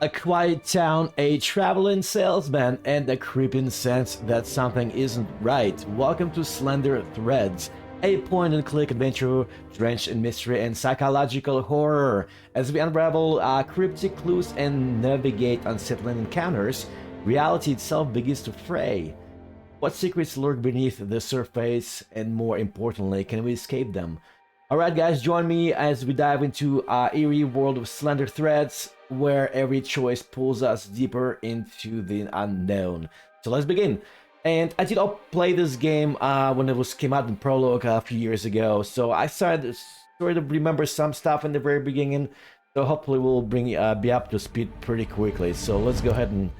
A quiet town, a traveling salesman, and a creeping sense that something isn't right. Welcome to Slender Threads, a point-and-click adventure drenched in mystery and psychological horror. As we unravel cryptic clues and navigate unsettling encounters, reality itself begins to fray. What secrets lurk beneath the surface, and more importantly, can we escape them? Alright guys, join me as we dive into eerie world of Slender Threads, where every choice pulls us deeper into the unknown. So let's begin. And I did play this game when it came out in Prologue a few years ago, so I started sort of remember some stuff in the very beginning, so hopefully we'll be up to speed pretty quickly. So let's go ahead and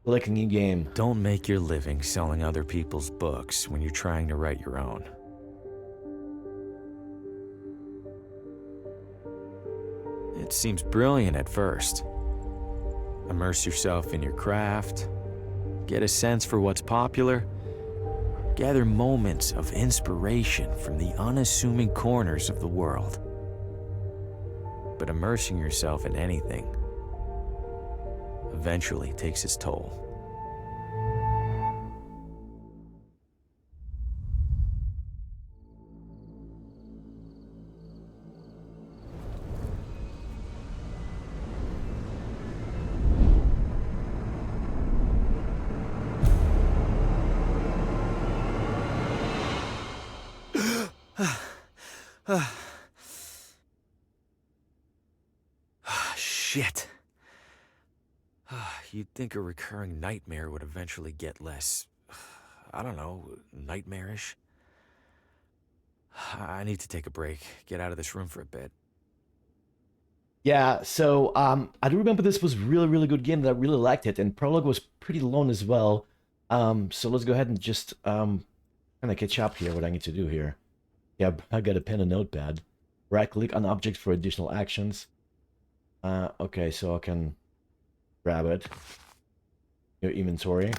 click a new game. Don't make your living selling other people's books when you're trying to write your own. It seems brilliant at first. Immerse yourself in your craft, get a sense for what's popular, gather moments of inspiration from the unassuming corners of the world. But immersing yourself in anything eventually takes its toll. Shit. You'd think a recurring nightmare would eventually get less, I don't know, nightmarish. I need to take a break, get out of this room for a bit. Yeah, so I do remember this was really good game that I really liked it, and Prologue was pretty long as well. So let's go ahead and just kind of catch up here. What I need to do here. Yeah, I got a pen and notepad. Right click on object for additional actions. Okay, so I can grab it. Your inventory.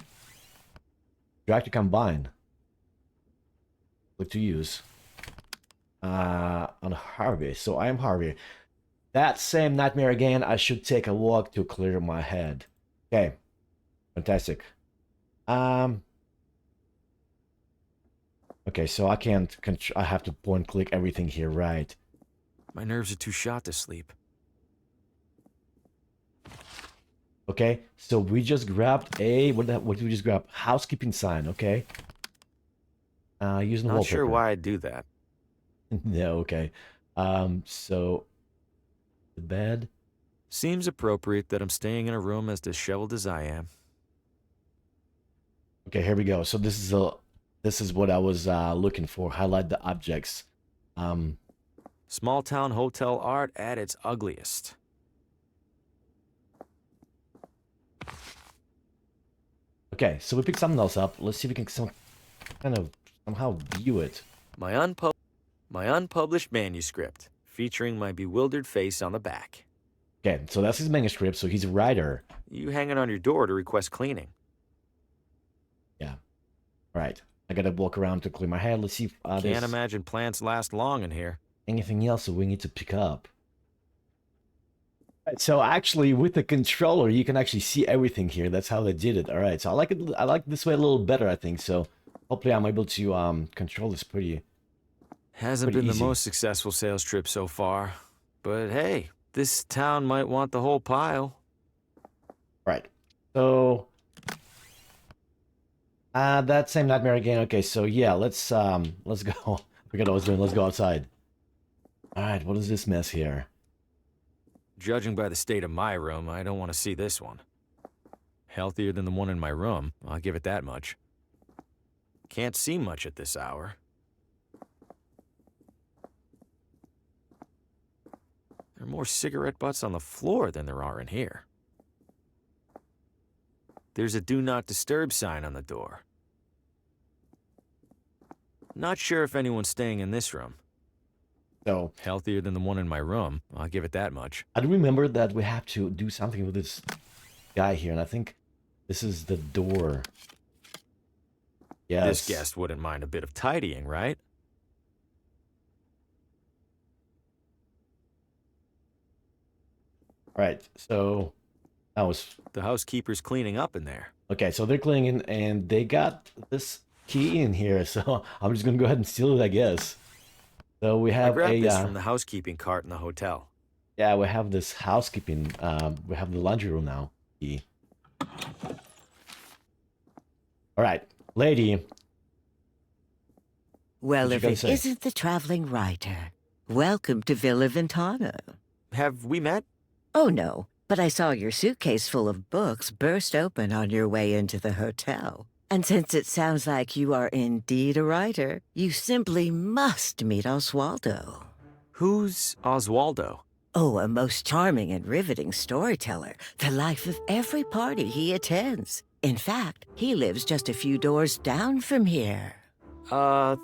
Drag to combine. Click to use. On Harvey. So I am Harvey. That same nightmare again. I should take a walk to clear my head. Okay. Fantastic. Okay, so I can't. I have to point click everything here, right? My nerves are too shot to sleep. Okay, so we just grabbed a what did we just grab? Housekeeping sign. Okay. Using the Not wallpaper. sure why I'd do that. No, okay. So the bed. Seems appropriate that I'm staying in a room as disheveled as I am. Okay, here we go. So this is what I was looking for. Highlight the objects. Small town hotel art at its ugliest. Okay, so we picked something else up. Let's see if we can somehow view it. My unpublished manuscript, featuring my bewildered face on the back. Okay, so that's his manuscript, so he's a writer. You hanging on your door to request cleaning. Yeah. Alright. I gotta walk around to clear my head. Let's see if Can't imagine plants last long in here. anything else that we need to pick up. Right, so actually, with the controller, you can actually see everything here. That's how they did it. Alright, so I like it. I like this way a little better, I think. So hopefully I'm able to control this pretty Hasn't been easy. the most successful sales trip so far. But hey, this town might want the whole pile. Right. So that same nightmare again. Okay, so yeah, let's go. Forget what I was doing. Let's go outside. Alright, what is this mess here? Judging by the state of my room, I don't want to see this one. Healthier than the one in my room, I'll give it that much. Can't see much at this hour. There are more cigarette butts on the floor than there are in here. There's a do not disturb sign on the door. Not sure if anyone's staying in this room. So Healthier than the one in my room, I'll give it that much. I do remember that we have to do something with this guy here, and I think this is the door. Yes. This guest wouldn't mind a bit of tidying, right? Right, so I was The housekeeper's cleaning up in there. okay. So they're cleaning, and they got this key in here. So I'm just gonna go ahead and steal it, I guess. So we I have grabbed a this from the housekeeping cart in the hotel. yeah, we have this housekeeping. We have the laundry room now. Key. All right, lady. Well, What you if gotta it say? isn't the traveling writer, welcome to Villa Ventana. Have we met? Oh, no, but I saw your suitcase full of books burst open on your way into the hotel. And since it sounds like you are indeed a writer, you simply must meet Oswaldo. Who's Oswaldo? Oh, a most charming and riveting storyteller, the life of every party he attends. In fact, he lives just a few doors down from here.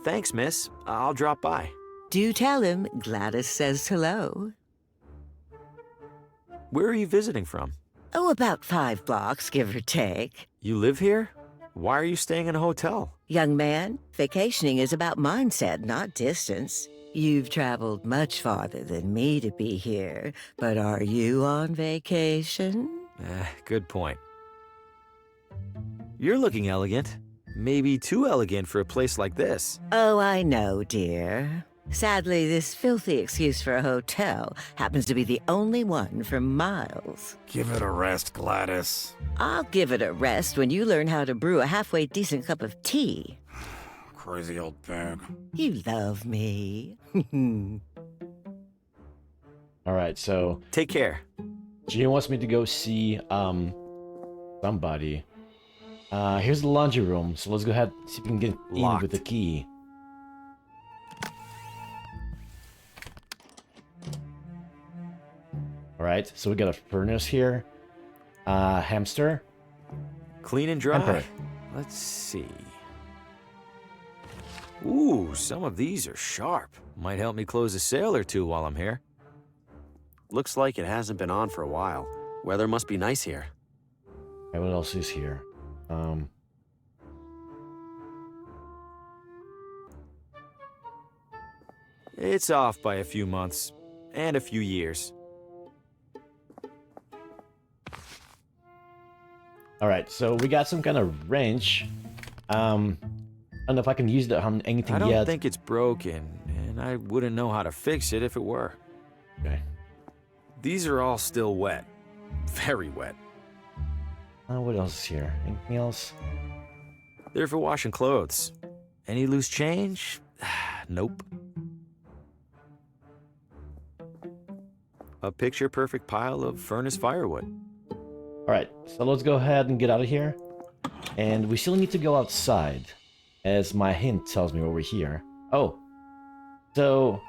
Thanks, miss. I'll drop by. Do tell him Gladys says hello. Where are you visiting from? Oh, about 5 blocks, give or take. You live here? Why are you staying in a hotel? Young man, vacationing is about mindset, not distance. You've traveled much farther than me to be here, but are you on vacation? Good point. You're looking elegant. Maybe too elegant for a place like this. Oh, I know, dear. Sadly, this filthy excuse for a hotel happens to be the only one for miles. Give it a rest, Gladys. I'll give it a rest when you learn how to brew a halfway decent cup of tea. Crazy old pig. You love me. All right, so Take care. Gina wants me to go see somebody. Here's the laundry room, so let's go ahead and see if we can get in Locked. with the key. All right, so we got a furnace here, hamster. Clean and dry. Emperor. Let's see. Ooh, some of these are sharp. Might help me close a sale or two while I'm here. Looks like it hasn't been on for a while. Weather must be nice here. Okay, what else is here? It's off by a few months and a few years. All right, so we got some kind of wrench. I don't know if I can use that on anything I don't yet. think it's broken, and I wouldn't know how to fix it if it were. Okay. These are all still wet. Very wet. What else is here? Anything else? They're for washing clothes. Any loose change? Nope. A picture-perfect pile of furnace firewood. All right, so let's go ahead and get out of here. And we still need to go outside, as my hint tells me over here. Oh, so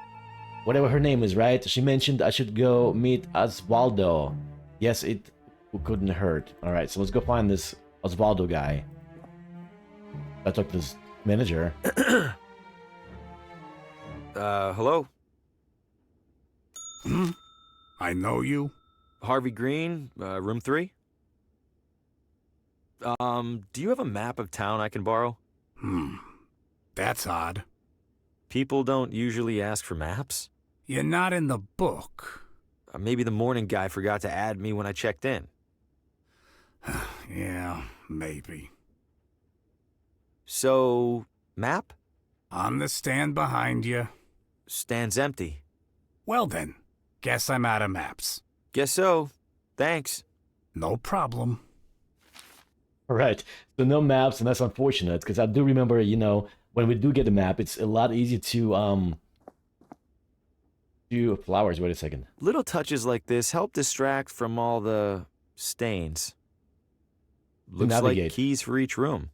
whatever her name is, right? She mentioned I should go meet Oswaldo. Yes, it couldn't hurt. All right, so let's go find this Oswaldo guy. I talked to this manager. Hello? I know you. Harvey Green, room 3? Do you have a map of town I can borrow? That's odd. People don't usually ask for maps. You're not in the book. Maybe the morning guy forgot to add me when I checked in. Yeah, maybe. So, map? On the stand behind you. Stands empty. Well then, guess I'm out of maps. Guess so. Thanks. No problem. All right, so no maps, and that's unfortunate because I do remember, you know, when we do get a map, it's a lot easier to do flowers. Wait a second. Little touches like this help distract from all the stains. Looks like navigate. keys for each room.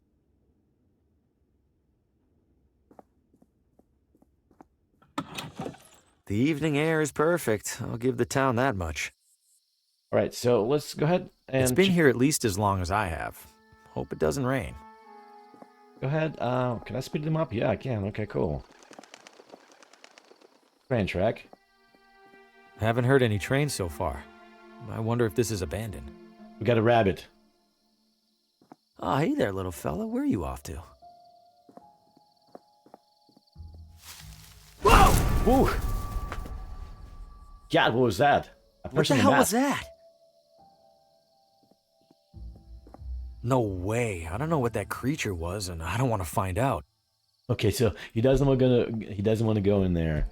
The evening air is perfect. I'll give the town that much. All right, so let's go ahead and It's been here at least as long as I have. Hope it doesn't rain. Go ahead. Can I speed them up? Yeah, I can. Okay, cool. Train track. Haven't heard any trains so far. I wonder if this is abandoned. We got a rabbit. Oh, hey there, little fella. Where are you off to? Whoa! Woo! God, what was that? A What person the in hell mask. was that? No way. I don't know what that creature was, and I don't want to find out. Okay, so he doesn't want to go in there.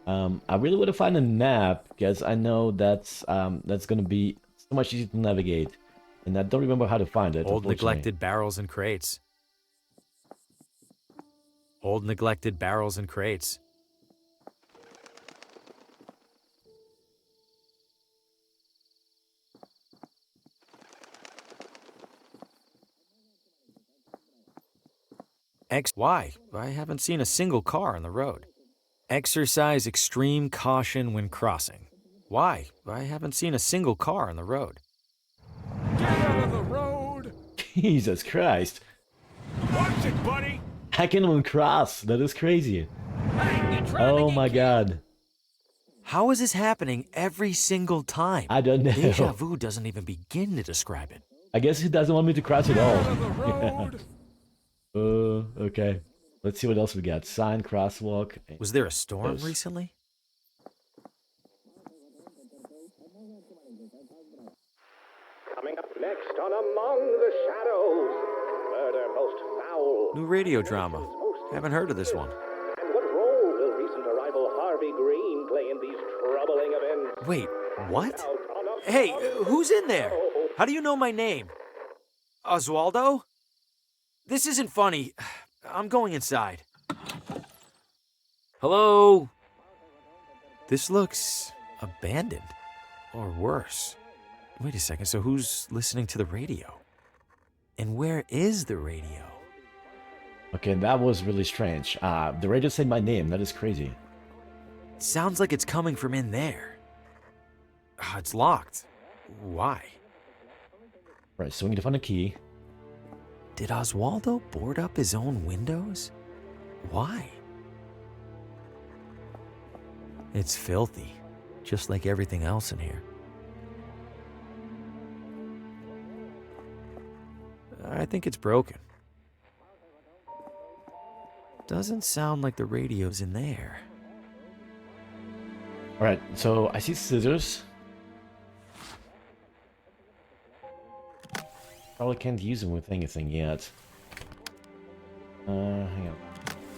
I really want to find a map because I know that's gonna be so much easier to navigate, and I don't remember how to find it. Old neglected barrels and crates. Old neglected barrels and crates. Why? I haven't seen a single car on the road. Exercise extreme caution when crossing. Why? I haven't seen a single car on the road. Get out of the road! Jesus Christ! Watch it, buddy! I can't even cross. That is crazy. Hey, you're trying Oh to my God! How is this happening every single time? I don't know. Deja vu doesn't even begin to describe it. I guess he doesn't want me to cross at Get out of all. the road! Okay. Let's see what else we got. Sign, crosswalk. Was there a storm Yes. recently? Coming up next on Among the Shadows, murder most foul. New radio drama. Haven't heard of this one. And what role will recent arrival Harvey Green play in these troubling events? Wait, what? Out on Hey, Among who's in there? the How do you know my name? Oswaldo? This isn't funny. I'm going inside. Hello? This looks abandoned. Or worse. Wait a second, so who's listening to the radio? And where is the radio? Okay, that was really strange. The radio said my name. That is crazy. It sounds like it's coming from in there. It's locked. Why? Right, so we need to find a key. Did Oswaldo board up his own windows? Why? It's filthy, just like everything else in here. I think it's broken. Doesn't sound like the radio's in there. Alright, so I see scissors. Probably can't use them with anything yet. Hang on.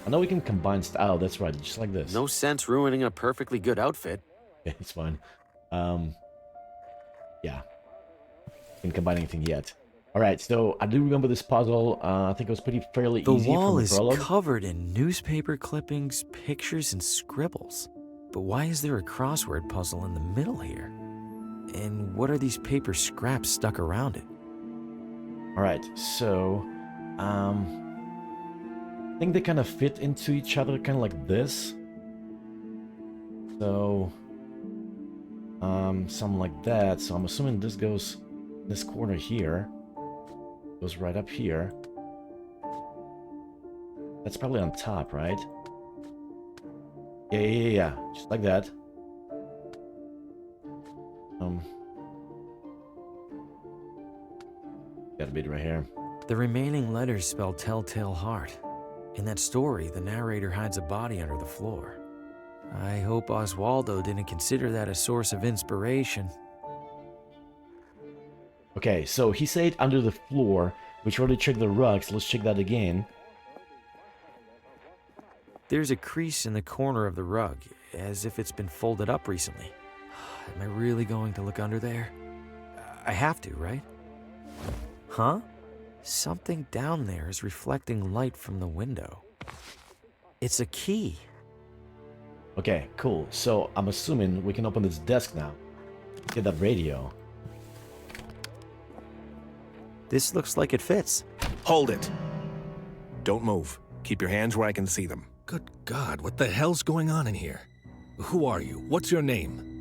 I know we can combine oh, that's right, just like this. No sense ruining a perfectly good outfit. Yeah, it's fine. Yeah. Can't combine anything yet. Alright, so I do remember this puzzle. I think it was fairly The easy wall from the is prologue. covered in newspaper clippings, pictures, and scribbles. But why is there a crossword puzzle in the middle here? And what are these paper scraps stuck around it? Alright, so I think they kind of fit into each other, kind of like this. So something like that. So I'm assuming this goes this corner here. Goes right up here. That's probably on top, right? Yeah. Just like that. Gotta be right here. The remaining letters spell Telltale Heart. In that story, the narrator hides a body under the floor. I hope Oswaldo didn't consider that a source of inspiration. Okay, so he said under the floor, which already checked the rug, so let's check that again. There's a crease in the corner of the rug, as if it's been folded up recently. Am I really going to look under there? I have to, right? Huh? Something down there is reflecting light from the window. It's a key. Okay, cool. So I'm assuming we can open this desk now. Get that radio. This looks like it fits. Hold it. Don't move. Keep your hands where I can see them. Good God, what the hell's going on in here? Who are you? What's your name?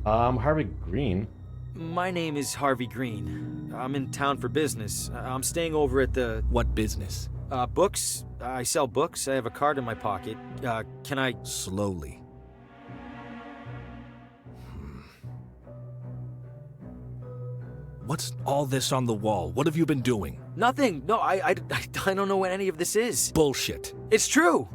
Harvey Green. My name is Harvey Green. I'm in town for business. I'm staying over at the... What business? Books. I sell books. I have a card in my pocket. Can I... Slowly. What's all this on the wall? What have you been doing? Nothing. No, I don't know what any of this is. Bullshit. It's true.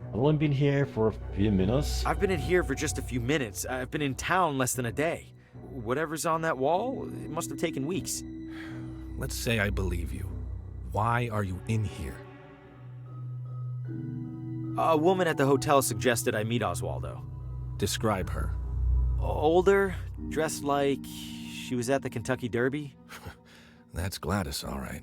I've only been here for a few minutes. I've been in here for just a few minutes. I've been in town less than a day. Whatever's on that wall, it must have taken weeks. Let's say I believe you. Why are you in here? A woman at the hotel suggested I meet Oswaldo. Describe her. Older, dressed like she was at the Kentucky Derby. That's Gladys, all right.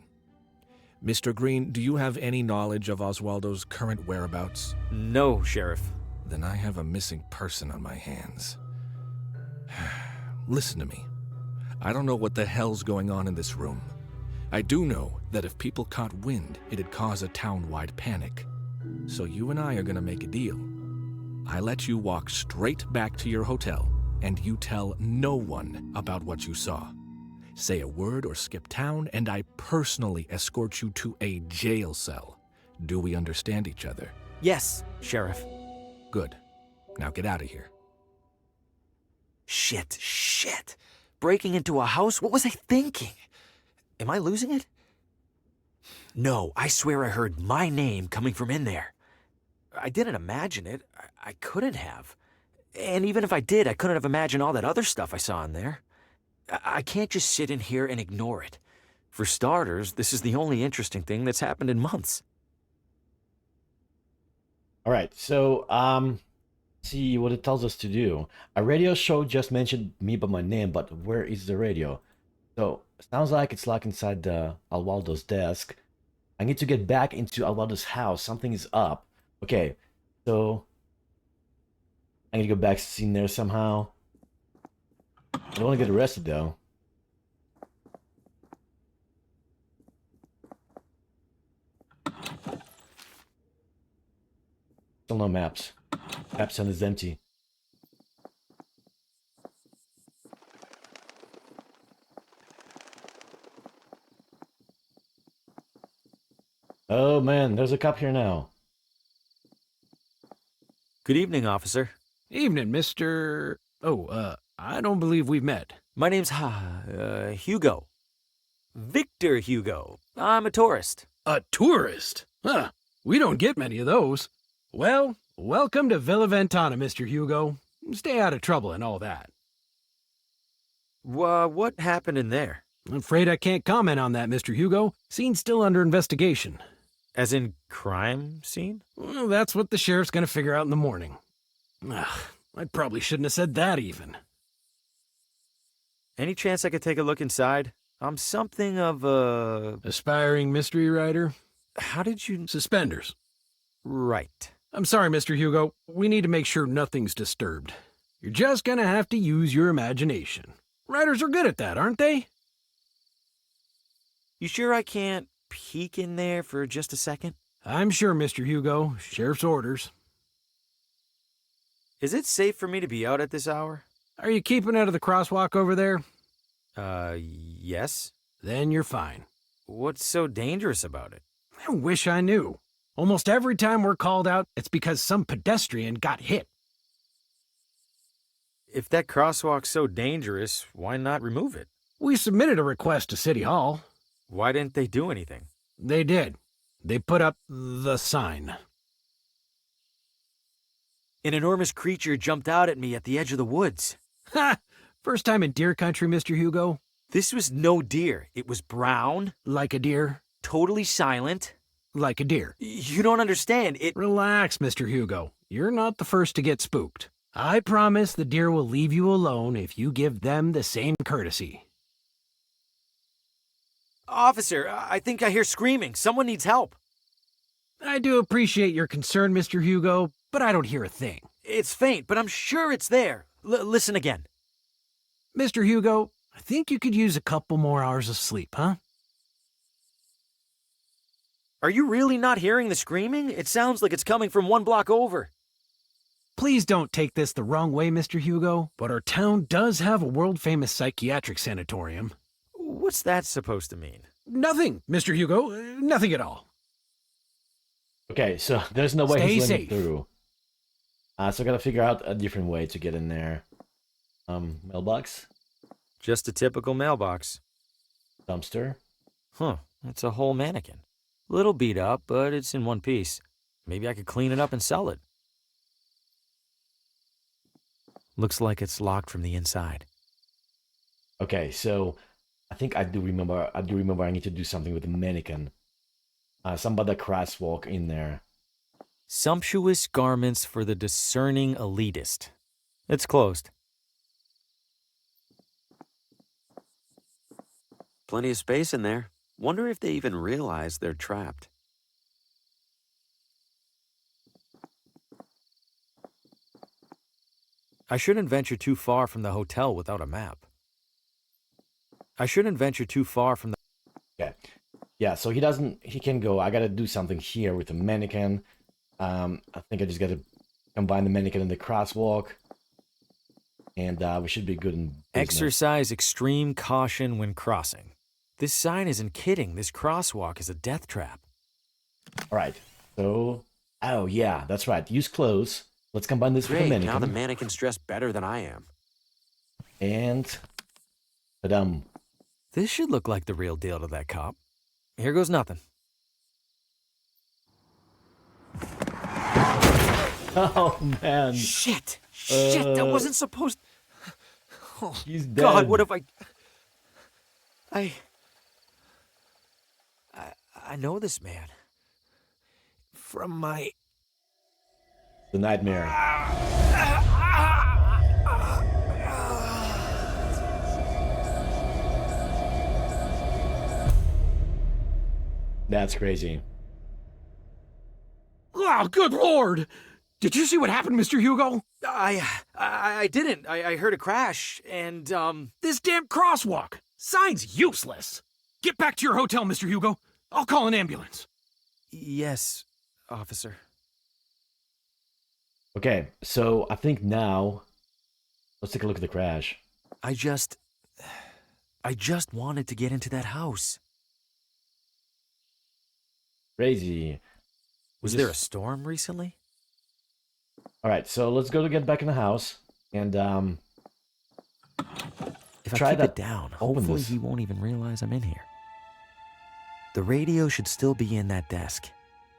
Mr. Green, do you have any knowledge of Oswaldo's current whereabouts? No, Sheriff. Then I have a missing person on my hands. Listen to me. I don't know what the hell's going on in this room. I do know that if people caught wind, it'd cause a town-wide panic. So you and I are gonna make a deal. I let you walk straight back to your hotel, and you tell no one about what you saw. Say a word or skip town, and I personally escort you to a jail cell. Do we understand each other? Yes, Sheriff. Good. Now get out of here. Shit. Breaking into a house? What was I thinking? Am I losing it? No, I swear I heard my name coming from in there. I didn't imagine it. I couldn't have. And even if I did, I couldn't have imagined all that other stuff I saw in there. I can't just sit in here and ignore it. For starters, this is the only interesting thing that's happened in months. All right, so see what it tells us to do. A radio show just mentioned me by my name, but where is the radio? So sounds like it's locked inside Alwaldo's desk. I need to get back into Alwaldo's house. Something is up. Okay, so I need to go back in there somehow. I don't want to get arrested though. Still no maps. Map center is empty. Oh man, there's a cop here now. Good evening, officer. Evening, Mr. I don't believe we've met. My name's Hugo. Victor Hugo. I'm a tourist. A tourist? Huh. We don't get many of those. Well, welcome to Villa Ventana, Mr. Hugo. Stay out of trouble and all that. What happened in there? I'm afraid I can't comment on that, Mr. Hugo. Scene's still under investigation. As in crime scene? Well, that's what the sheriff's gonna figure out in the morning. I probably shouldn't have said that even. Any chance I could take a look inside? I'm something of a... Aspiring mystery writer? How did you... Suspenders. Right. I'm sorry, Mr. Hugo. We need to make sure nothing's disturbed. You're just gonna have to use your imagination. Writers are good at that, aren't they? You sure I can't peek in there for just a second? I'm sure, Mr. Hugo. Sheriff's orders. Is it safe for me to be out at this hour? Are you keeping out of the crosswalk over there? Yes. Then you're fine. What's so dangerous about it? I wish I knew. Almost every time we're called out, it's because some pedestrian got hit. If that crosswalk's so dangerous, why not remove it? We submitted a request to City Hall. Why didn't they do anything? They did. They put up the sign. An enormous creature jumped out at me at the edge of the woods. Ha! First time in deer country, Mr. Hugo? This was no deer. It was brown. Like a deer? Totally silent. Like a deer. You don't understand. Relax, Mr. Hugo. You're not the first to get spooked. I promise the deer will leave you alone if you give them the same courtesy. Officer, I think I hear screaming. Someone needs help. I do appreciate your concern, Mr. Hugo, but I don't hear a thing. It's faint, but I'm sure it's there. Listen again. Mr. Hugo, I think you could use a couple more hours of sleep, huh? Are you really not hearing the screaming? It sounds like it's coming from one block over. Please don't take this the wrong way, Mr. Hugo, but our town does have a world-famous psychiatric sanatorium. What's that supposed to mean? Nothing, Mr. Hugo. Nothing at all. Okay, so there's no way Stay he's letting safe. through. So I gotta figure out a different way to get in there. Mailbox? Just a typical mailbox. Dumpster? Huh, it's a whole mannequin. Little beat up, but it's in one piece. Maybe I could clean it up and sell it. Looks like it's locked from the inside. Okay, so I think I do remember. I do remember I need to do something with the mannequin. Some about the crosswalk in there. Sumptuous garments for the discerning elitist. It's closed. Plenty of space in there. Wonder if they even realize they're trapped. I shouldn't venture too far from the hotel without a map. I shouldn't venture too far from the... Okay. Yeah, so he can go. I gotta do something here with the mannequin. I think I just gotta combine the mannequin and the crosswalk. And we should be good in business. Exercise extreme caution when crossing. This sign isn't kidding. This crosswalk is a death trap. All right. So, oh yeah, that's right. Use clothes. Let's combine this with the Great, mannequin. now the mannequin's dressed better than I am. And, ta-dum. This should look like the real deal to that cop. Here goes nothing. Oh man. Shit! Shit! That wasn't supposed... Oh, He's dead. God, what if I know this man. From my... The nightmare. That's crazy. Oh, good lord! Did you see what happened, Mr. Hugo? I didn't. I heard a crash, and, This damn crosswalk! Sign's useless! Get back to your hotel, Mr. Hugo. I'll call an ambulance. Yes, officer. Okay, so I think now, let's take a look at the crash. I just wanted to get into that house. Crazy. Was there a storm recently? All right, so let's go to get back in the house and If try I keep that. it down, Open hopefully this. he won't even realize I'm in here. The radio should still be in that desk.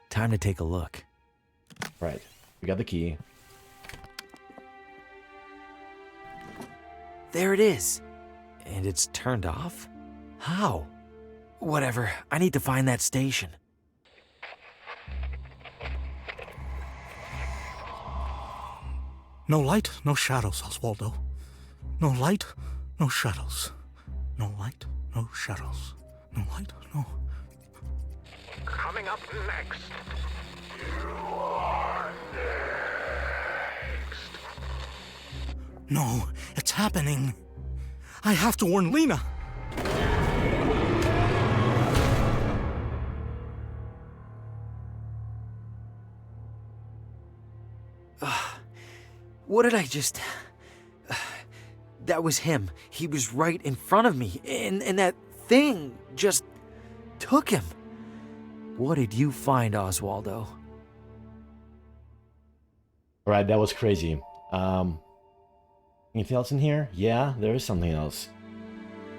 Time to take a look. Right, we got the key. There it is. And it's turned off? How? Whatever, I need to find that station. No light, no shadows, Oswaldo. No light, no shadows. No light, no shadows. No light, no... Coming up next. You are next. No, it's happening. I have to warn Lena. What did I just... That was him. He was right in front of me, and that thing just took him. What did you find, Oswaldo? All right, that was crazy. Anything else in here? Yeah, there is something else.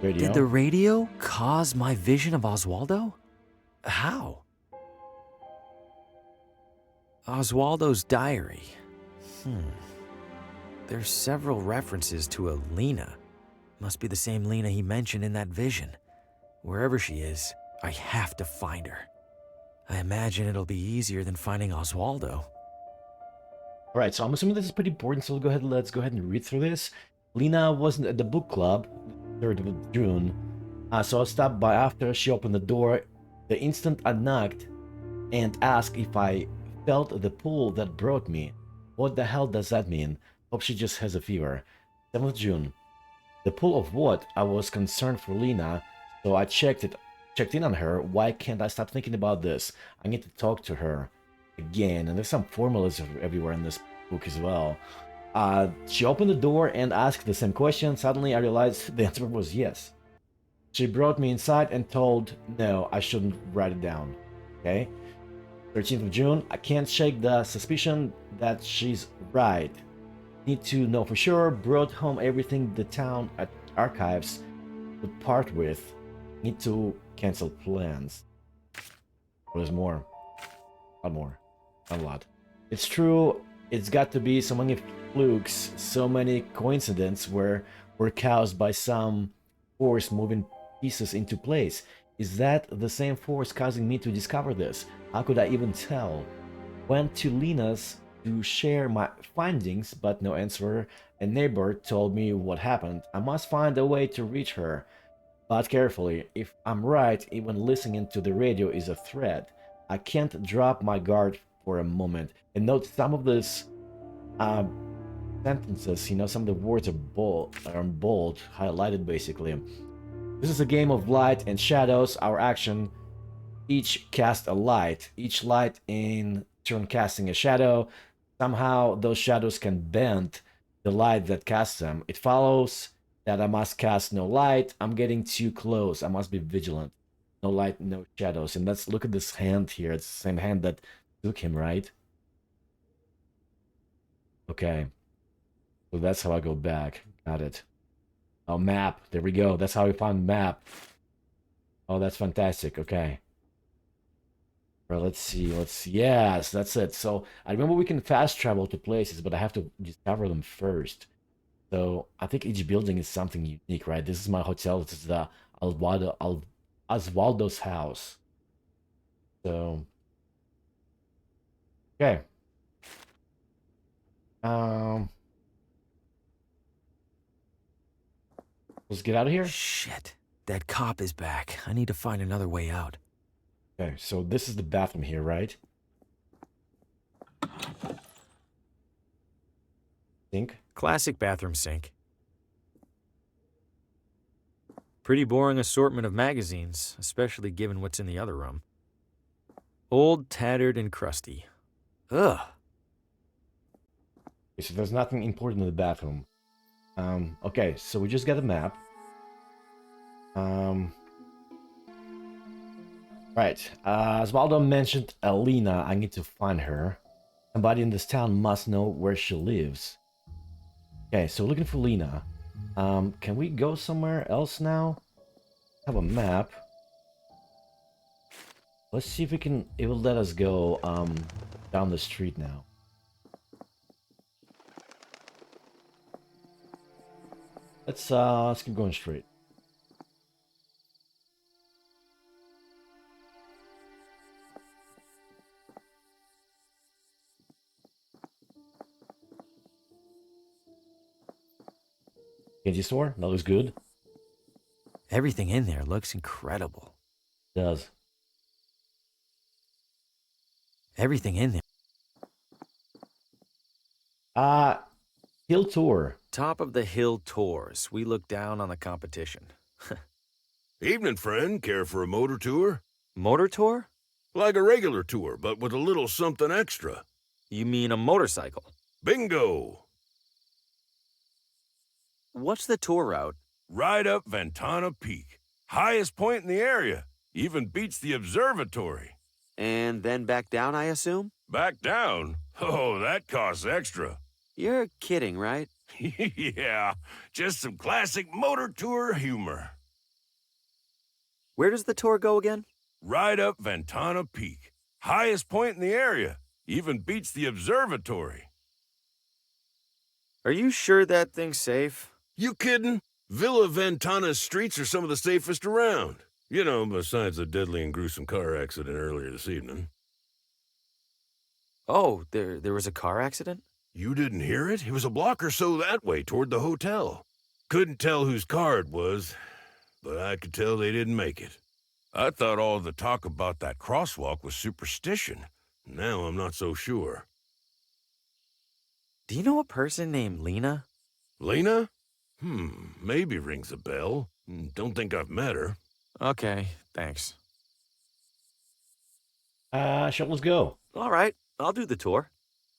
Radio. Did the radio cause my vision of Oswaldo? How? Oswaldo's diary. There's several references to a Lena. Must be the same Lena he mentioned in that vision. Wherever she is, I have to find her. I imagine it'll be easier than finding Oswaldo. All right, so I'm assuming this is pretty important, so let's go ahead and read through this. Lena wasn't at the book club, 3rd of June, so I stopped by after she opened the door. The instant I knocked and asked if I felt the pull that brought me. What the hell does that mean? Hope she just has a fever. 7th June. The pull of what? I was concerned for Lena, so I checked in on her. Why can't I stop thinking about this? I need to talk to her again. And there's some formulas everywhere in this book as well. She opened the door and asked the same question. Suddenly I realized the answer was yes. She brought me inside and told no, I shouldn't write it down. Okay? 13th of June. I can't shake the suspicion that she's right. Need to know for sure. Brought home everything the town archives would part with. Need to cancel plans. There's more. A lot more. A lot. It's true. It's got to be so many flukes, so many coincidences were caused by some force moving pieces into place. Is that the same force causing me to discover this? How could I even tell? Went to Lena's to share my findings, but no answer. A neighbor told me what happened. I must find a way to reach her. But carefully, if I'm right, even listening to the radio is a threat. I can't drop my guard for a moment. And note some of these sentences, some of the words are bold, highlighted basically. This is a game of light and shadows. Our action each cast a light, each light in turn casting a shadow. Somehow those shadows can bend the light that casts them. It follows that I must cast no light. I'm getting too close. I must be vigilant. No light, no shadows. And let's look at this hand here. It's the same hand that took him, right? Okay. So that's how I go back. Got it. Oh, map. There we go. That's how we found map. Oh, that's fantastic. Okay. Well, let's see. Yes, that's it. So I remember we can fast travel to places, but I have to discover them first. So I think each building is something unique, right? This is my hotel. This is the Osvaldo's house. So, okay. Let's get out of here. Shit. That cop is back. I need to find another way out. Okay, so this is the bathroom here, right? Sink? Classic bathroom sink. Pretty boring assortment of magazines, especially given what's in the other room. Old, tattered, and crusty. Ugh. Okay, so there's nothing important in the bathroom. Okay, so we just got a map. Right. Osvaldo mentioned Alina. I need to find her. Somebody in this town must know where she lives. Okay, so looking for Lena. Can we go somewhere else now? Have a map. Let's see if it will let us go down the street now. Let's keep going straight. Candy store? That looks good. Everything in there looks incredible. It does. Everything in there. Hill tour. Top of the hill tours. We look down on the competition. Evening, friend. Care for a motor tour? Motor tour? Like a regular tour, but with a little something extra. You mean a motorcycle? Bingo! What's the tour route? Right up Ventana Peak. Highest point in the area. Even beats the observatory. And then back down, I assume? Back down? Oh, that costs extra. You're kidding, right? Yeah, just some classic motor tour humor. Where does the tour go again? Right up Ventana Peak. Highest point in the area. Even beats the observatory. Are you sure that thing's safe? You kidding? Villa Ventana's streets are some of the safest around. You know, besides the deadly and gruesome car accident earlier this evening. Oh, there was a car accident? You didn't hear it? It was a block or so that way toward the hotel. Couldn't tell whose car it was, but I could tell they didn't make it. I thought all the talk about that crosswalk was superstition. Now I'm not so sure. Do you know a person named Lena? Lena? Maybe rings a bell. Don't think I've met her. Okay, thanks. Sure, let's go. All right, I'll do the tour.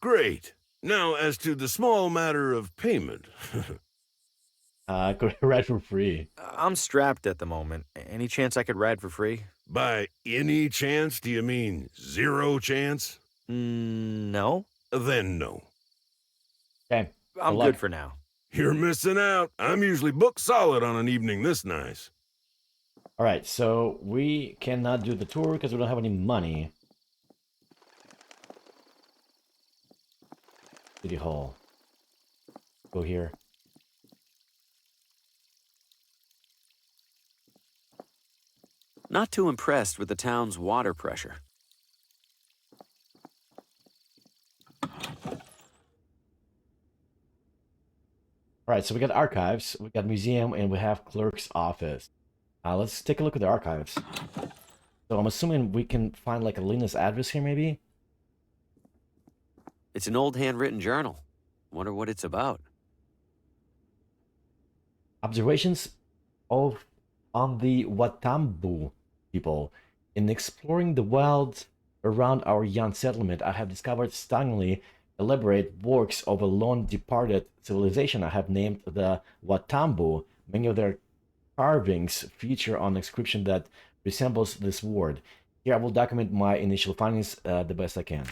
Great. Now, as to the small matter of payment. Go ride for free. I'm strapped at the moment. Any chance I could ride for free? By any chance, do you mean zero chance? No. Then no. Okay. I'm good for now. You're missing out. I'm usually booked solid on an evening this nice. All right, so we cannot do the tour because we don't have any money. City Hall. Go here. Not too impressed with the town's water pressure. Alright, so we got archives, we got museum, and we have clerk's office. Let's take a look at the archives. So I'm assuming we can find like a Lena's address here, maybe? It's an old handwritten journal. Wonder what it's about. Observations on the Watambu people. In exploring the wild around our young settlement, I have discovered stunningly elaborate works of a long departed civilization I have named the Watambu. Many of their carvings feature an inscription that resembles this word. Here I will document my initial findings the best I can.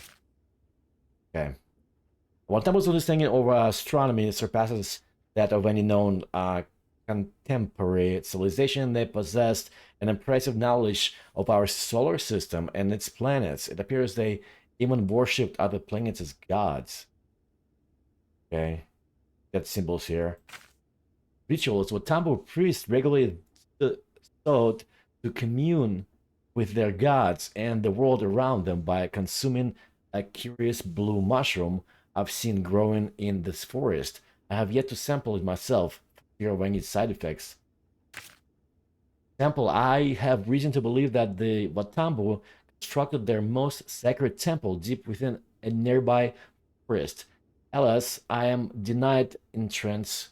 Okay. Watambu's understanding of astronomy surpasses that of any known contemporary civilization. They possessed an impressive knowledge of our solar system and its planets. It appears they even worshipped other planets as gods. Okay. Got symbols here. Rituals. Watambu priests regularly sought to commune with their gods and the world around them by consuming a curious blue mushroom I've seen growing in this forest. I have yet to sample it myself for fear of any side effects. Example, I have reason to believe that the Watambu constructed their most sacred temple deep within a nearby forest. Alas, I am denied entrance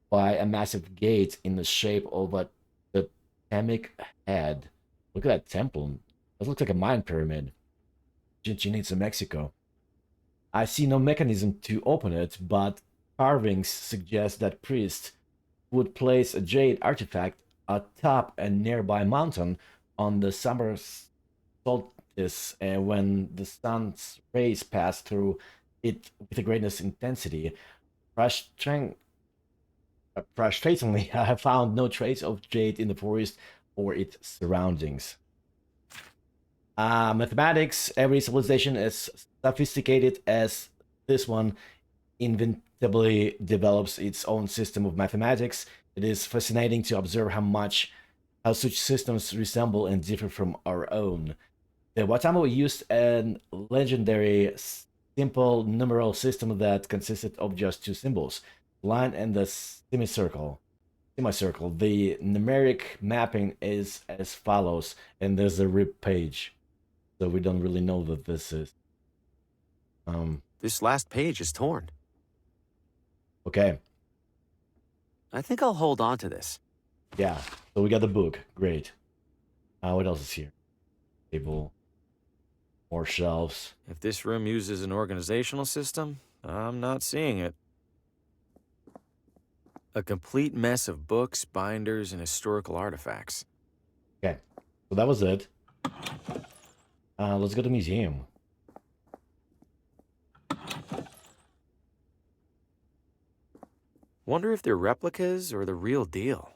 by a massive gate in the shape of a totemic head. Look at that temple. It looks like a Mayan pyramid. Chichen Itza, Mexico. I see no mechanism to open it, but carvings suggest that priests would place a jade artifact atop a nearby mountain on the summer solstice when the sun's rays pass through it with the greatest intensity. Frustratingly, I have found no trace of jade in the forest or its surroundings. Mathematics. Every civilization as sophisticated as this one inevitably develops its own system of mathematics. It is fascinating to observe how such systems resemble and differ from our own. The Watambu used a legendary simple numeral system that consisted of just two symbols, line and the semicircle. The numeric mapping is as follows, and there's a rip page, so we don't really know what this is. This last page is torn. Okay. I think I'll hold on to this. Yeah, so we got the book. Great. What else is here? Table. More shelves. If this room uses an organizational system, I'm not seeing it. A complete mess of books, binders, and historical artifacts. Okay, so that was it. Let's go to the museum. Wonder if they're replicas or the real deal.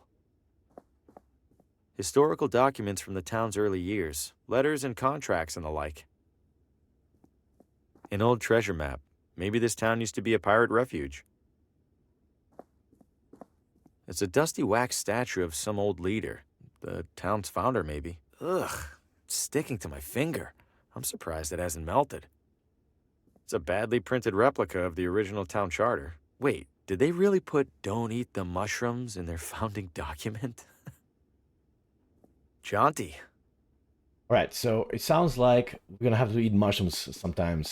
Historical documents from the town's early years, letters and contracts and the like. An old treasure map. Maybe this town used to be a pirate refuge. It's a dusty wax statue of some old leader. The town's founder, maybe. Ugh, it's sticking to my finger. I'm surprised it hasn't melted. It's a badly printed replica of the original town charter. Wait, did they really put "don't eat the mushrooms" in their founding document? Jaunty. Alright, so it sounds like we're gonna have to eat mushrooms sometime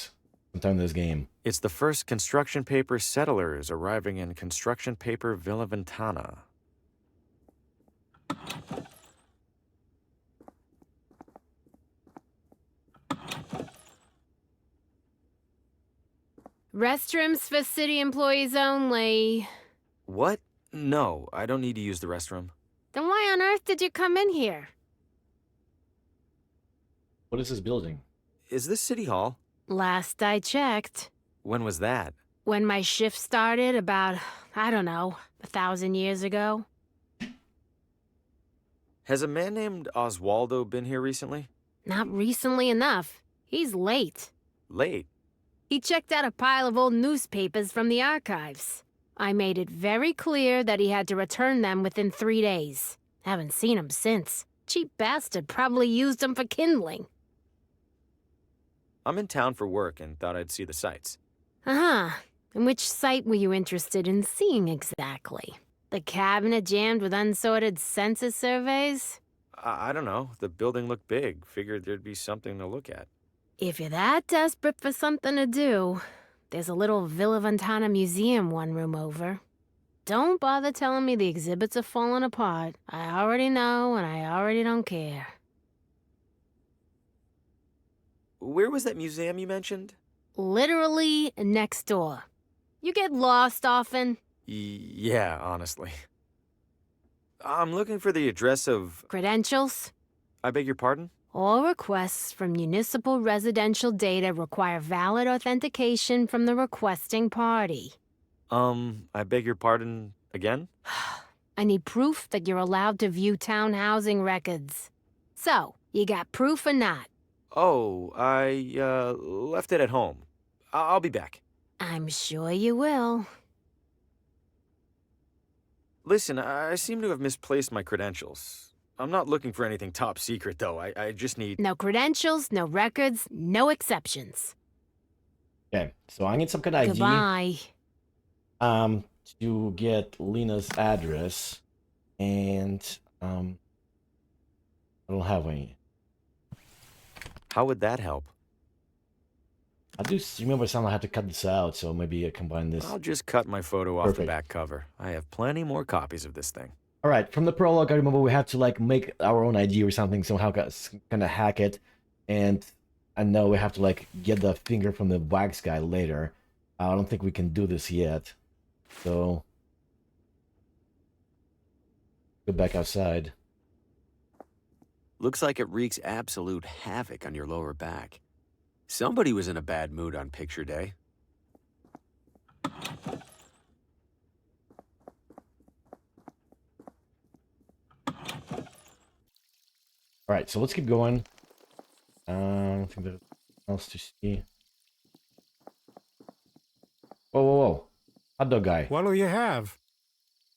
in this game. It's the first construction paper settlers arriving in construction paper Villa Ventana. Restrooms for city employees only. What? No, I don't need to use the restroom. Then why on earth did you come in here? What is this building? Is this City Hall? Last I checked. When was that? When my shift started about, I don't know, 1,000 years ago. Has a man named Oswaldo been here recently? Not recently enough. He's late. Late? He checked out a pile of old newspapers from the archives. I made it very clear that he had to return them within 3 days. Haven't seen him since. Cheap bastard probably used them for kindling. I'm in town for work and thought I'd see the sights. Uh-huh. And which site were you interested in seeing exactly? The cabinet jammed with unsorted census surveys? I don't know. The building looked big. Figured there'd be something to look at. If you're that desperate for something to do, there's a little Villa Ventana museum one room over. Don't bother telling me the exhibits are falling apart. I already know, and I already don't care. Where was that museum you mentioned? Literally next door. You get lost often? Yeah, honestly. I'm looking for the address of... Credentials? I beg your pardon? All requests from municipal residential data require valid authentication from the requesting party. I beg your pardon again? I need proof that you're allowed to view town housing records. So, you got proof or not? Oh, I, left it at home. I'll be back. I'm sure you will. Listen, I seem to have misplaced my credentials. I'm not looking for anything top secret, though. I just need... No credentials, no records, no exceptions. Okay, so I need some kind of ID. Goodbye. To get Lena's address, and I don't have any. How would that help? I do remember someone had to cut this out, so maybe I combine this. I'll just cut my photo off the Perfect. back cover. I have plenty more copies of this thing. All right, from the prologue, I remember we had to like make our own ID or something, somehow kind of hack it, and I know we have to like get the finger from the wax guy later. I don't think we can do this yet, so go back outside. Looks like it wreaks absolute havoc on your lower back. Somebody was in a bad mood on picture day. All right, so let's keep going. I don't think there's else to see. Whoa. Hot dog guy. What'll you have?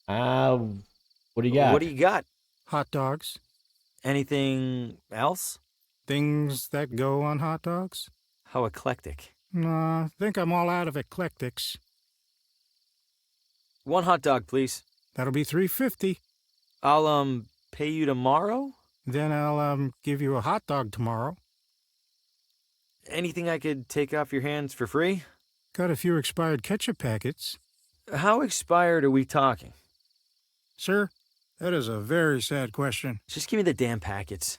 What do you got? What do you got? Hot dogs. Anything else? Things that go on hot dogs? How eclectic. Nah, think I'm all out of eclectics. One hot dog, please. That'll be $3.50. I'll, pay you tomorrow? Then I'll, give you a hot dog tomorrow. Anything I could take off your hands for free? Got a few expired ketchup packets. How expired are we talking? Sir, that is a very sad question. Just give me the damn packets.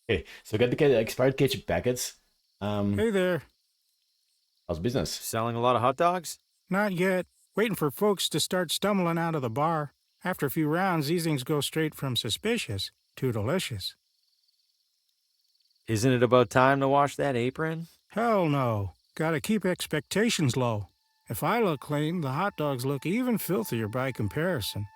Okay, so got the expired ketchup packets. Hey there. How's business? Selling a lot of hot dogs? Not yet. Waiting for folks to start stumbling out of the bar. After a few rounds, these things go straight from suspicious to delicious. Isn't it about time to wash that apron? Hell no. Gotta keep expectations low. If I look clean, the hot dogs look even filthier by comparison.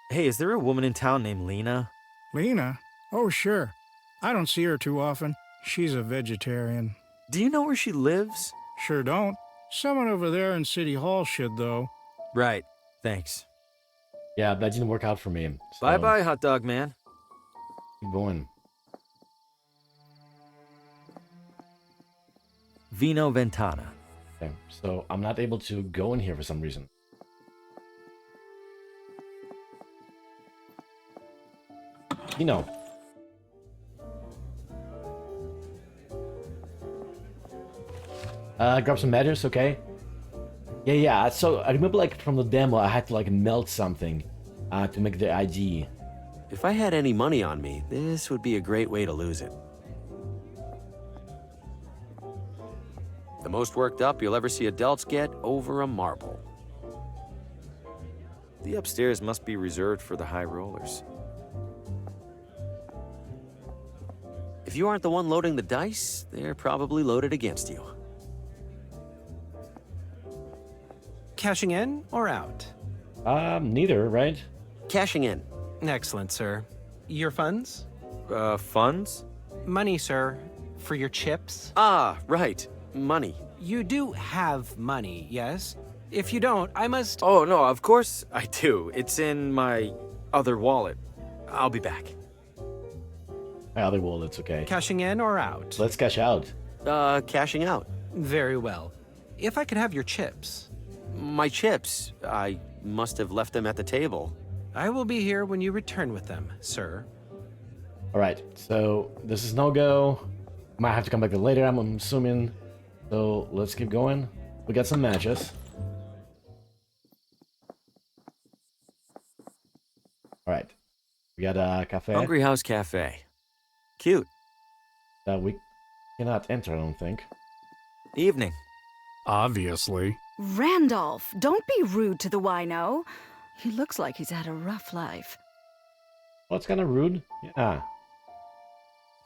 Hey, is there a woman in town named Lena? Lena? Oh, sure. I don't see her too often. She's a vegetarian. Do you know where she lives? Sure don't. Someone over there in City Hall should, though. Right. Thanks. Yeah, that didn't work out for me. So Bye-bye, hot dog man. keep going. Villa Ventana. Okay, so I'm not able to go in here for some reason. You know. Grab some matches, okay? Yeah. So I remember, like, from the demo, I had to like melt something to make the ID. If I had any money on me, this would be a great way to lose it. The most worked up you'll ever see adults get over a marble. The upstairs must be reserved for the high rollers. If you aren't the one loading the dice, they're probably loaded against you. Cashing in or out? Neither, right? Cashing in. Excellent, sir. Your funds? Funds? Money, sir. For your chips? Ah, right. Money. You do have money, yes? If you don't, I must... Oh, no, of course I do. It's in my other wallet. I'll be back. My other wallet's okay. Cashing in or out? Let's cash out. Cashing out. Very well. If I could have your chips. My chips. I must have left them at the table. I will be here when you return with them, sir. Alright, so this is no-go. Might have to come back later, I'm assuming. So let's keep going. We got some matches. Alright. We got a cafe. Hungry House Cafe. Cute. That we cannot enter, I don't think. Evening. Obviously. Randolph, don't be rude to the wino. He looks like he's had a rough life. Well, it's kind of rude. Yeah.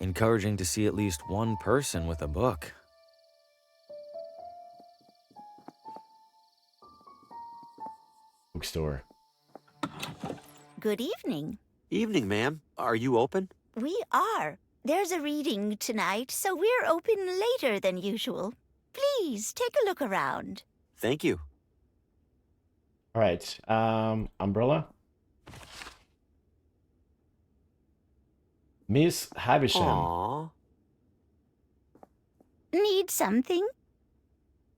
Encouraging to see at least one person with a book. Bookstore. Good evening. Evening, ma'am. Are you open? We are. There's a reading tonight, so we're open later than usual. Please, take a look around. Thank you. Alright, umbrella. Miss Havisham. Aww. Need something?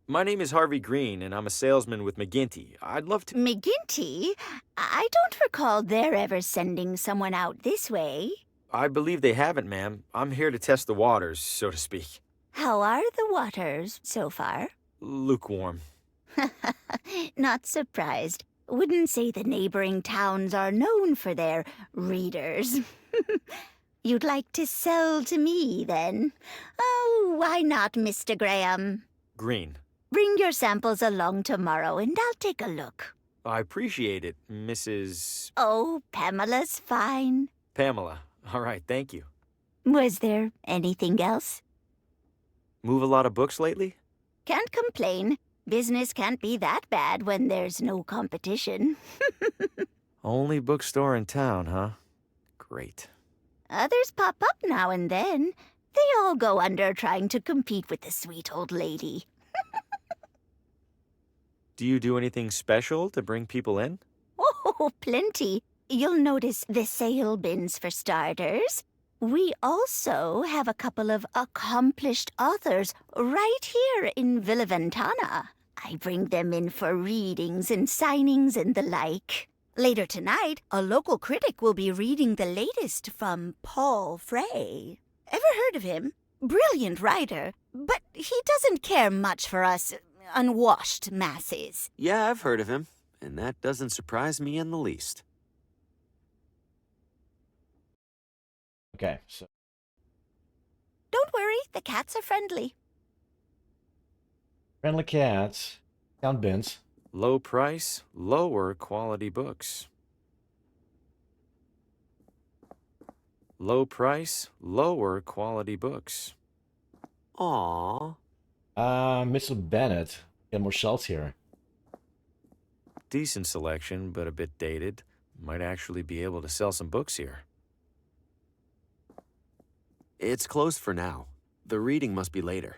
My name is Harvey Green, and I'm a salesman with McGinty. I'd love to... McGinty? I don't recall their ever sending someone out this way. I believe they haven't, ma'am. I'm here to test the waters, so to speak. How are the waters so far? Lukewarm. Not surprised. Wouldn't say the neighboring towns are known for their readers. You'd like to sell to me, then? Oh, why not, Mr. Graham? Green. Bring your samples along tomorrow, and I'll take a look. I appreciate it, Mrs. Oh, Pamela's fine. Pamela. All right, thank you. Was there anything else? Move a lot of books lately? Can't complain. Business can't be that bad when there's no competition. Only bookstore in town, huh? Great. Others pop up now and then. They all go under trying to compete with the sweet old lady. Do you do anything special to bring people in? Oh, plenty. You'll notice the sale bins for starters. We also have a couple of accomplished authors right here in Villa Ventana. I bring them in for readings and signings and the like. Later tonight, a local critic will be reading the latest from Paul Frey. Ever heard of him? Brilliant writer, but he doesn't care much for us unwashed masses. Yeah, I've heard of him, and that doesn't surprise me in the least. Okay, so... Don't worry, the cats are friendly. Friendly cats. Count bins. Low price, lower quality books. Low price, lower quality books. Aww. Mr. Bennett. Get more shelves here. Decent selection, but a bit dated. Might actually be able to sell some books here. It's closed for now. The reading must be later.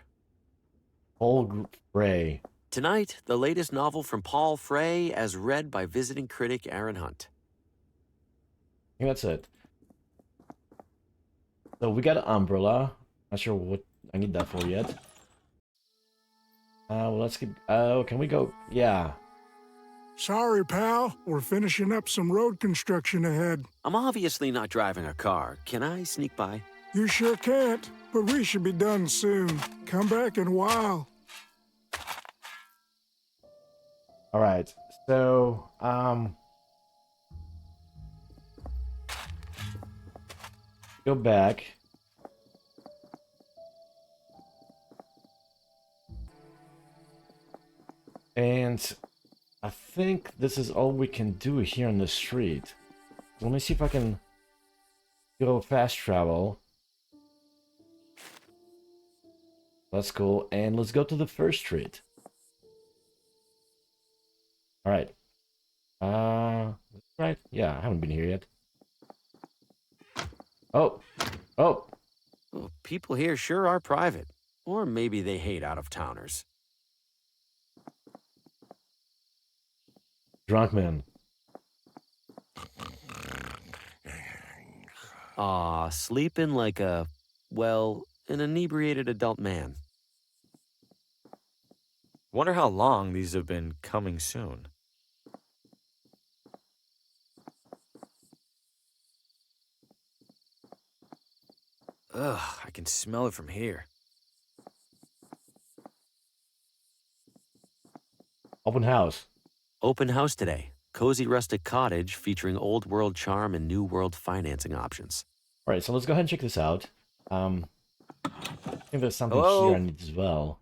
Paul Frey. Tonight, the latest novel from Paul Frey as read by visiting critic Aaron Hunt. I think that's it. So we got an umbrella. Not sure what I need that for yet. Well, let's keep... can we go... Yeah. Sorry, pal. We're finishing up some road construction ahead. I'm obviously not driving a car. Can I sneak by? You sure can't, but we should be done soon. Come back in a while. Alright, so, go back. And I think this is all we can do here on the street. Let me see if I can go fast travel. That's cool. And let's go to the first street. Alright. Right? Yeah, I haven't been here yet. Oh! Oh! Well, people here sure are private. Or maybe they hate out-of-towners. Drunk man. Aw, sleeping like a, well, an inebriated adult man. Wonder how long these have been coming soon. Ugh, I can smell it from here. Open house. Open house today. Cozy rustic cottage featuring old world charm and new world financing options. All right, so let's go ahead and check this out. I think there's something Hello? here I need as well.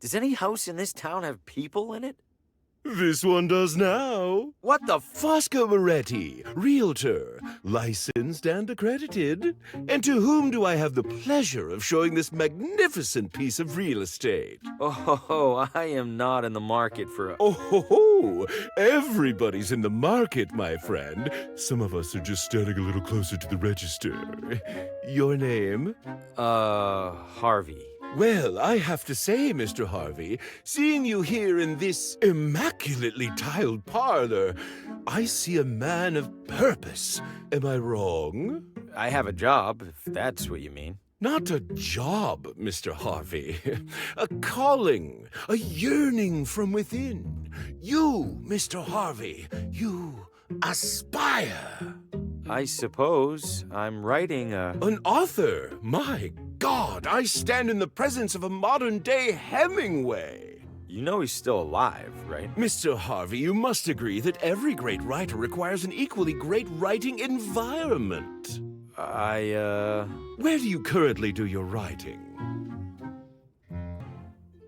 Does any house in this town have people in it? This one does now. What the Fosco Moretti, realtor, licensed and accredited. And to whom do I have the pleasure of showing this magnificent piece of real estate? Oh, I am not in the market for a... Oh, ho, ho. Everybody's in the market, my friend. Some of us are just standing a little closer to the register. Your name? Harvey. Well, I have to say, Mr. Harvey, seeing you here in this immaculately tiled parlor, I see a man of purpose. Am I wrong? I have a job, if that's what you mean. Not a job, Mr. Harvey. A calling, a yearning from within. You, Mr. Harvey, you aspire. I suppose I'm writing a... An author? My God, I stand in the presence of a modern-day Hemingway. You know he's still alive, right? Mr. Harvey, you must agree that every great writer requires an equally great writing environment. Where do you currently do your writing?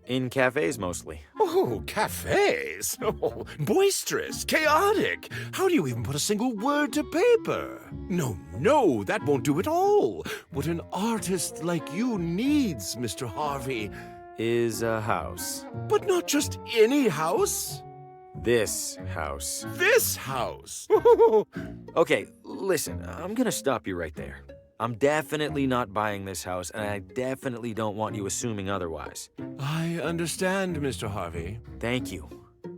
In cafes, mostly. Oh, cafes? Oh, boisterous, chaotic. How do you even put a single word to paper? No, that won't do at all. What an artist like you needs, Mr. Harvey, is a house. But not just any house. This house. This house? Okay, listen, I'm gonna stop you right there. I'm definitely not buying this house, and I definitely don't want you assuming otherwise. I understand, Mr. Harvey. Thank you.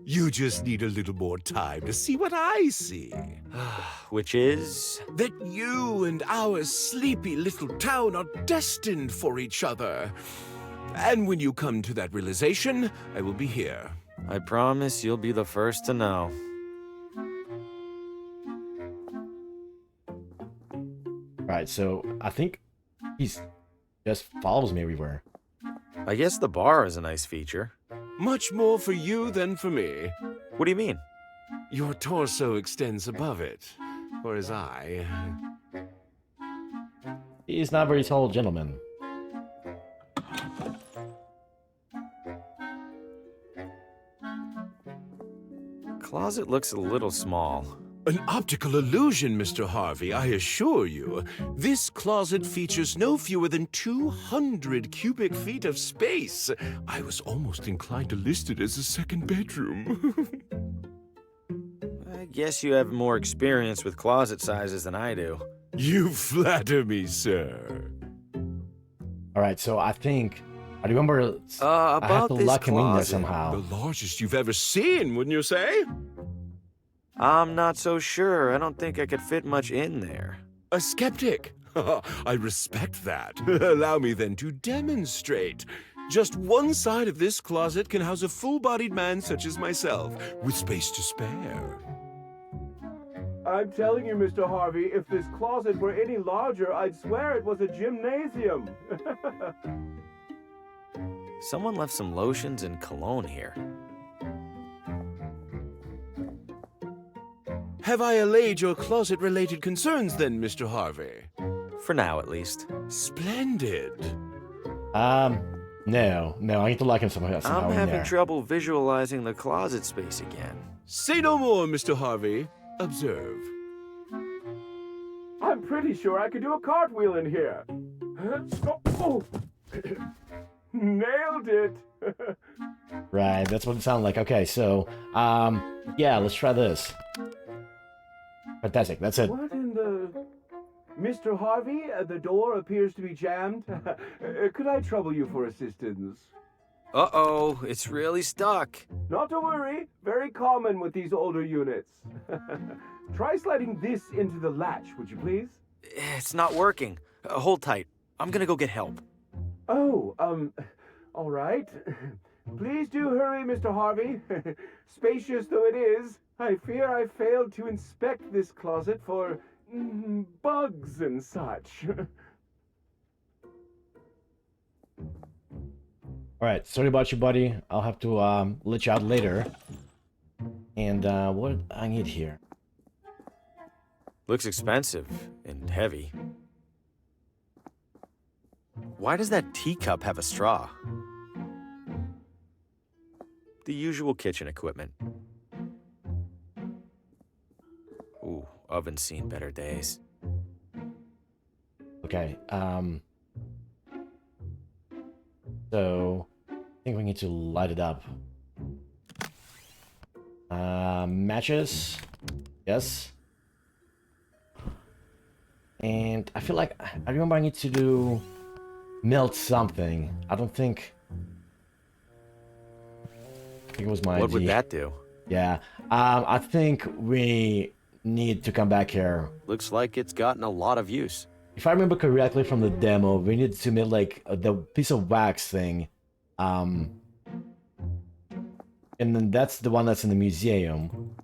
You just need a little more time to see what I see. Which is? That you and our sleepy little town are destined for each other. And when you come to that realization, I will be here. I promise you'll be the first to know. Alright, so I think he's just follows me everywhere. I guess the bar is a nice feature. Much more for you than for me. What do you mean? Your torso extends above it, whereas He's not a very tall gentleman. Closet looks a little small. An optical illusion, Mr. Harvey, I assure you. This closet features no fewer than 200 cubic feet of space. I was almost inclined to list it as a second bedroom. I guess you have more experience with closet sizes than I do. You flatter me, sir. Alright, so I think... I remember I have to lock him in there somehow. The largest you've ever seen, wouldn't you say? I'm not so sure. I don't think I could fit much in there. A skeptic? I respect that. Allow me then to demonstrate. Just one side of this closet can house a full-bodied man such as myself, with space to spare. I'm telling you, Mr. Harvey, if this closet were any larger, I'd swear it was a gymnasium. Someone left some lotions and cologne here. Have I allayed your closet-related concerns then, Mr. Harvey? For now, at least. Splendid. No, I need to lock him somehow I'm in having there. trouble visualizing the closet space again. Say no more, Mr. Harvey. Observe. I'm pretty sure I could do a cartwheel in here. Oh. Nailed it. Right, that's what it sounded like. Okay, so, yeah, let's try this. Fantastic, that's it. What in the... Mr. Harvey, the door appears to be jammed. Could I trouble you for assistance? Uh-oh, it's really stuck. Not to worry, very common with these older units. Try sliding this into the latch, would you please? It's not working. Hold tight. I'm gonna go get help. Oh, all right. Please do hurry, Mr. Harvey. Spacious though it is, I fear I failed to inspect this closet for bugs and such. Alright, sorry about you, buddy. I'll have to let you out later. And what I need here? Looks expensive and heavy. Why does that teacup have a straw? The usual kitchen equipment. Ooh, oven's seen better days. Okay, so I think we need to light it up. Matches. Yes. And I feel like I remember I need to do melt something. I think it was my What idea. would that do? Yeah. I think we need to come back here. Looks like it's gotten a lot of use. If I remember correctly from the demo, we needed to make like the piece of wax thing. And then that's the one that's in the museum.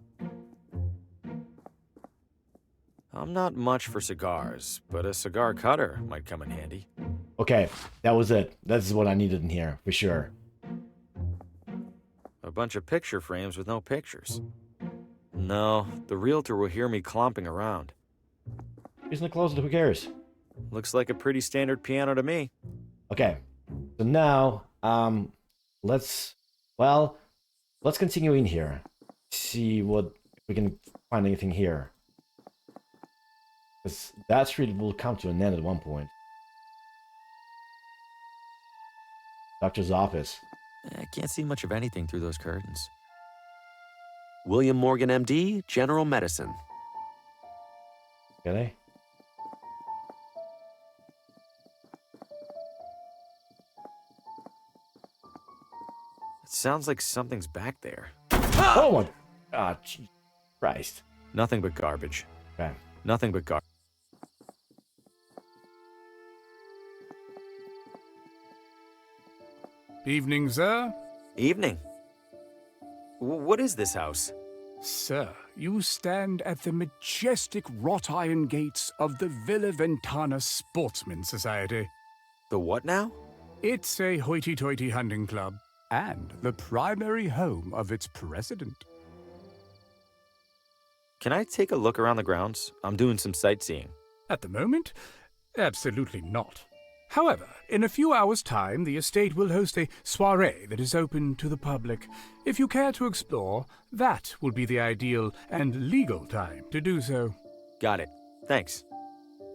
I'm not much for cigars, but a cigar cutter might come in handy. Okay, that was it. That's what I needed in here, for sure. A bunch of picture frames with no pictures. No, the realtor will hear me clomping around. He's in the closet, who cares? Looks like a pretty standard piano to me. Okay, so now, let's continue in here. See what, if we can find anything here. Because that street will come to an end at one point. Doctor's office. I can't see much of anything through those curtains. William Morgan, MD, General Medicine. Get it? It sounds like something's back there. Oh my... Ah, Jesus Christ. Nothing but garbage. Okay. Nothing but garbage. Evening, sir. Evening. What is this house? Sir, you stand at the majestic wrought iron gates of the Villa Ventana Sportsman Society. The what now? It's a hoity-toity hunting club, and the primary home of its president. Can I take a look around the grounds? I'm doing some sightseeing. At the moment, absolutely not. However, in a few hours' time, the estate will host a soiree that is open to the public. If you care to explore, that will be the ideal and legal time to do so. Got it. Thanks.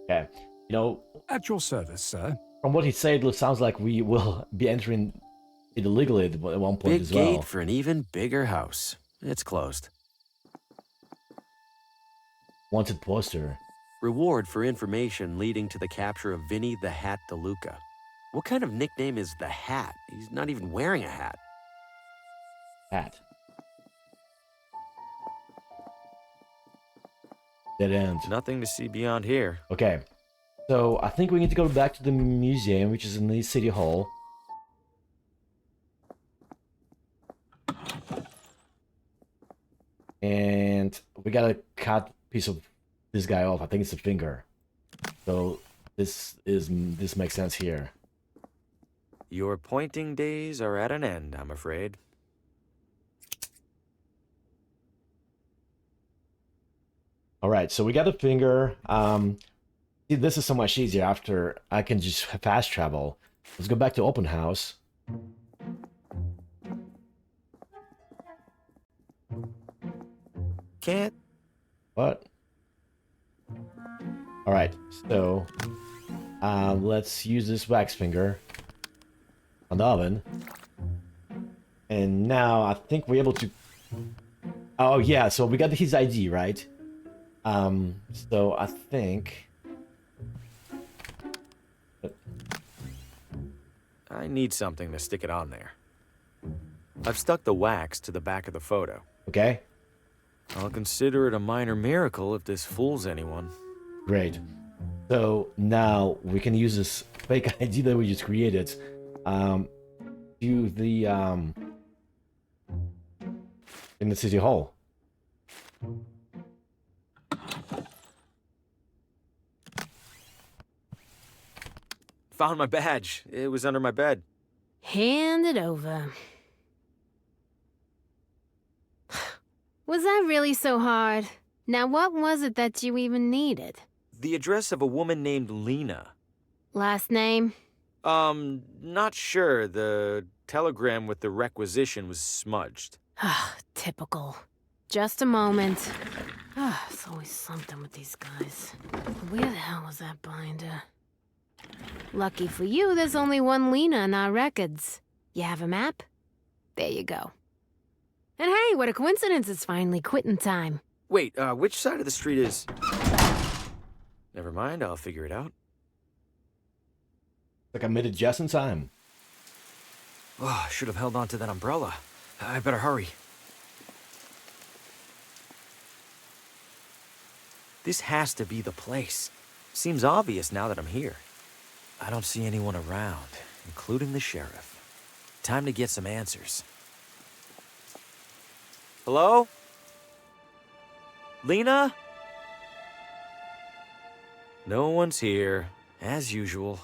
Okay. You know... At your service, sir. From what he said, it sounds like we will be entering it illegally at one point as well. Big gate for an even bigger house. It's closed. Wanted poster. Reward for information leading to the capture of Vinny the Hat DeLuca. What kind of nickname is the Hat? He's not even wearing a hat. Hat. Dead end. Nothing to see beyond here. Okay. So, I think we need to go back to the museum, which is in the City Hall. And we gotta cut a piece of this guy off. I think it's a finger. So, this makes sense here. Your pointing days are at an end, I'm afraid. Alright, so we got a finger. See, this is so much easier after I can just fast travel. Let's go back to open house. Can't. What? Alright, so let's use this wax finger on the oven. And now I think we're able to... Oh yeah, so we got his ID, right? So I think... I need something to stick it on there. I've stuck the wax to the back of the photo. Okay. I'll consider it a minor miracle if this fools anyone. Great. So now we can use this fake ID that we just created to the in the city hall. Found my badge. It was under my bed. Hand it over. Was that really so hard? Now, what was it that you even needed? The address of a woman named Lena. Last name? Not sure. The telegram with the requisition was smudged. Typical. Just a moment. It's always something with these guys. Where the hell was that binder? Lucky for you, there's only one Lena in our records. You have a map? There you go. And hey, what a coincidence, it's finally quitting time. Wait, which side of the street is... Never mind, I'll figure it out. Like I made it just in time. Oh, I should have held on to that umbrella. I better hurry. This has to be the place. Seems obvious now that I'm here. I don't see anyone around, including the sheriff. Time to get some answers. Hello? Lena? No one's here, as usual.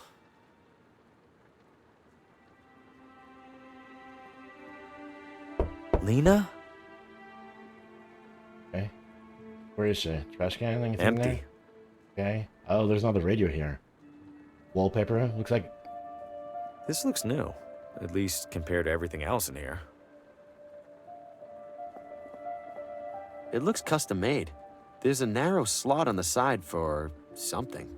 Lena? Okay. Where is she? Trash can? Anything Empty. There? Okay. Oh, there's another radio here. Wallpaper. Looks like... This looks new. At least compared to everything else in here. It looks custom made. There's a narrow slot on the side for something.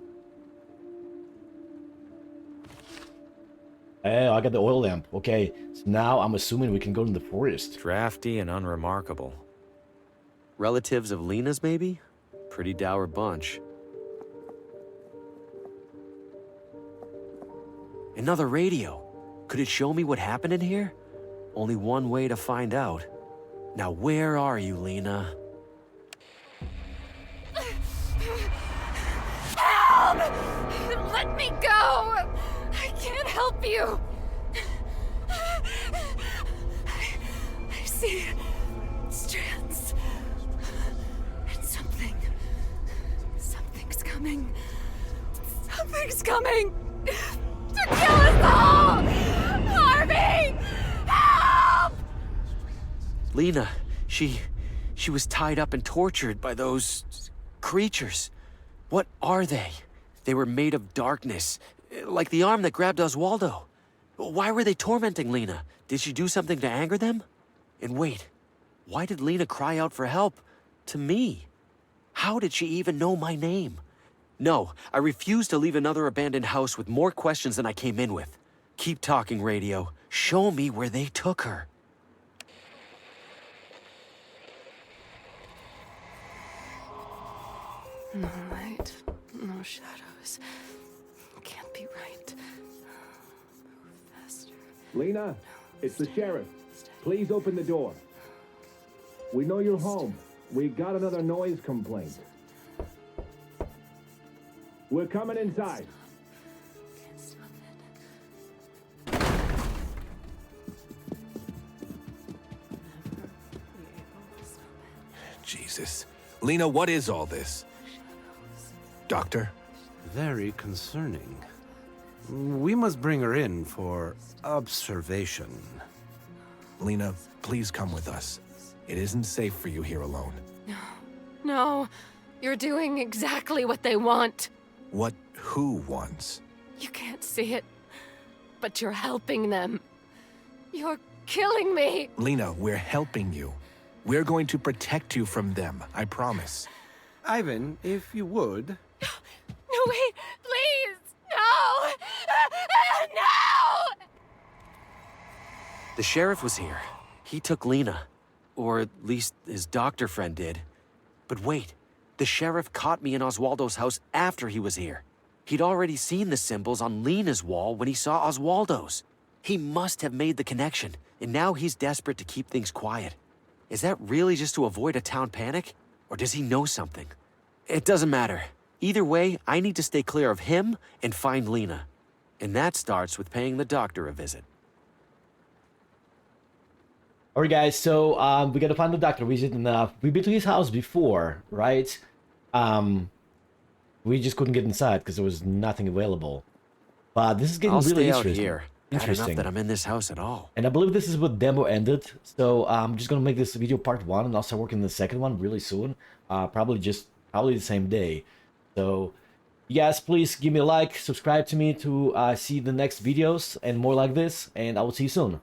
Hey, I got the oil lamp. Okay, so now I'm assuming we can go to the forest. Drafty and unremarkable. Relatives of Lena's, maybe? Pretty dour bunch. Another radio. Could it show me what happened in here? Only one way to find out. Now where are you, Lena? Help! Let me go! I can't help you! I see strands. And something's coming. Something's coming! To kill us all! Harvey! Help! Lena, she was tied up and tortured by those creatures. What are they? They were made of darkness, like the arm that grabbed Oswaldo. Why were they tormenting Lena? Did she do something to anger them? And wait, why did Lena cry out for help to me? How did she even know my name? No, I refuse to leave another abandoned house with more questions than I came in with. Keep talking, radio. Show me where they took her. No light, no shadows. Can't be right. Move faster. Lena, it's the sheriff. Please open the door. We know you're home. We got another noise complaint. We're coming inside. Jesus. Lena, what is all this? Doctor? Very concerning. We must bring her in for observation. Lena, please come with us. It isn't safe for you here alone. No, you're doing exactly what they want. What who wants? You can't see it, but you're helping them. You're killing me. Lena, we're helping you. We're going to protect you from them, I promise. Ivan, if you would. No, wait, please. No. No. The sheriff was here. He took Lena. Or at least his doctor friend did. But wait, the sheriff caught me in Oswaldo's house after he was here. He'd already seen the symbols on Lena's wall when he saw Oswaldo's. He must have made the connection, and now he's desperate to keep things quiet. Is that really just to avoid a town panic? Or does he know something? It doesn't matter. Either way, I need to stay clear of him and find Lena. And that starts with paying the doctor a visit. Alright guys, so we gotta find the doctor. We've been to his house before, right? We just couldn't get inside because there was nothing available. But this is getting I'll really stay out interesting. here. Bad enough that I'm in this house at all. And I believe this is what demo ended. So I'm just gonna make this video part 1, and I'll start working on the second one really soon. Probably the same day. So you guys, please give me a like, subscribe to me to see the next videos and more like this, and I will see you soon.